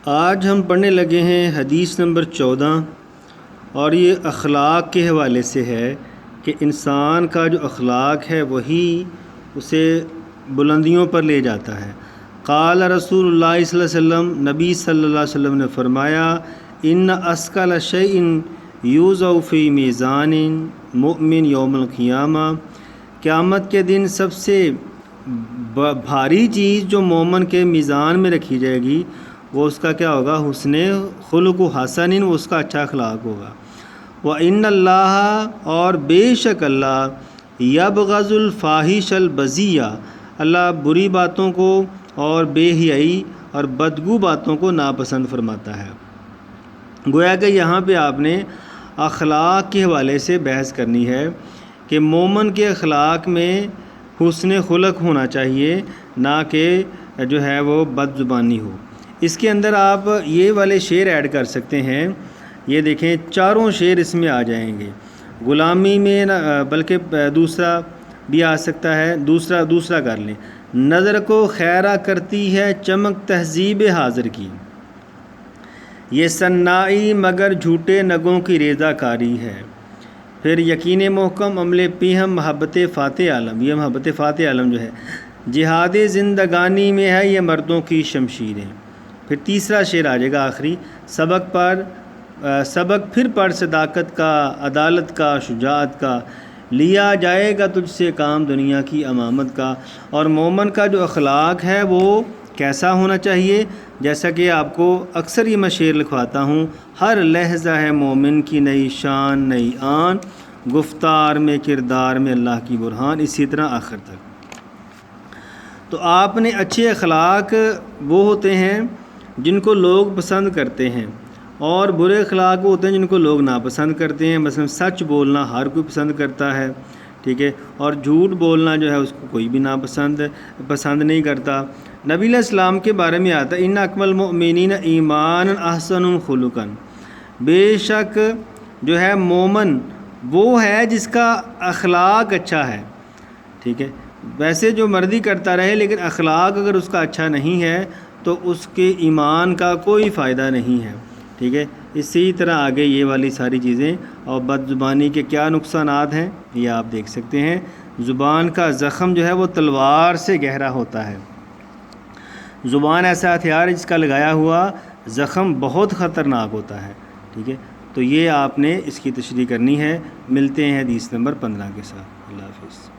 آج ہم پڑھنے لگے ہیں حدیث نمبر 14، اور یہ اخلاق کے حوالے سے ہے کہ انسان کا جو اخلاق ہے وہی اسے بلندیوں پر لے جاتا ہے۔ قال رسول اللہ صلی اللہ علیہ وسلم، نبی صلی اللہ علیہ وسلم نے فرمایا، ان اسقل شیء یوضع فی میزان مؤمن یوم القیامہ، قیامت کے دن سب سے بھاری چیز جو مومن کے میزان میں رکھی جائے گی وہ اس کا کیا ہوگا؟ حسن خلق و حسن، وہ اس کا اچھا اخلاق ہوگا۔ وَإِنَّ اللَّهَ، اور بے شک اللہ، یبغض الفاحش البذیء، اللہ بری باتوں کو اور بے حیائی اور بدگو باتوں کو ناپسند فرماتا ہے۔ گویا کہ یہاں پہ آپ نے اخلاق کے حوالے سے بحث کرنی ہے کہ مومن کے اخلاق میں حسن خلق ہونا چاہیے، نہ کہ جو ہے وہ بد زبانی ہو۔ اس کے اندر آپ یہ والے شعر ایڈ کر سکتے ہیں، یہ دیکھیں چاروں شعر اس میں آ جائیں گے۔ غلامی میں بلکہ دوسرا بھی آ سکتا ہے، دوسرا کر لیں۔ نظر کو خیرہ کرتی ہے چمک تہذیب حاضر کی، یہ سنائی مگر جھوٹے نگوں کی ریزہ کاری ہے۔ پھر یقین محکم عمل پیہم محبت فاتح عالم، یہ محبت فاتح عالم جو ہے، جہاد زندگانی میں ہے یہ مردوں کی شمشیریں۔ پھر تیسرا شعر آ جائے گا آخری، سبق پھر پڑھ صداقت کا، عدالت کا، شجاعت کا، لیا جائے گا تجھ سے کام دنیا کی امامت کا۔ اور مومن کا جو اخلاق ہے وہ کیسا ہونا چاہیے؟ جیسا کہ آپ کو اکثر یہ میں شعر لکھواتا ہوں، ہر لحظہ ہے مومن کی نئی شان نئی آن، گفتار میں کردار میں اللہ کی برہان، اسی طرح آخر تک۔ تو آپ نے اچھے اخلاق وہ ہوتے ہیں جن کو لوگ پسند کرتے ہیں، اور برے اخلاق وہ ہوتے ہیں جن کو لوگ ناپسند کرتے ہیں۔ مثلا سچ بولنا ہر کوئی پسند کرتا ہے، ٹھیک ہے، اور جھوٹ بولنا جو ہے اس کو کوئی بھی پسند نہیں کرتا۔ نبی علیہ السلام کے بارے میں آتا ہے، ان اکمل المؤمنین ایمانا احسنهم خلقا، بے شک جو ہے مومن وہ ہے جس کا اخلاق اچھا ہے، ٹھیک ہے۔ ویسے جو مرضی کرتا رہے لیکن اخلاق اگر اس کا اچھا نہیں ہے تو اس کے ایمان کا کوئی فائدہ نہیں ہے، ٹھیک ہے۔ اسی طرح آگے یہ والی ساری چیزیں، اور بد زبانی کے کیا نقصانات ہیں یہ آپ دیکھ سکتے ہیں۔ زبان کا زخم جو ہے وہ تلوار سے گہرا ہوتا ہے۔ زبان ایسا ہتھیار ہے جس کا لگایا ہوا زخم بہت خطرناک ہوتا ہے، ٹھیک ہے۔ تو یہ آپ نے اس کی تشریح کرنی ہے۔ ملتے ہیں حدیث نمبر 15 کے ساتھ۔ اللہ حافظ۔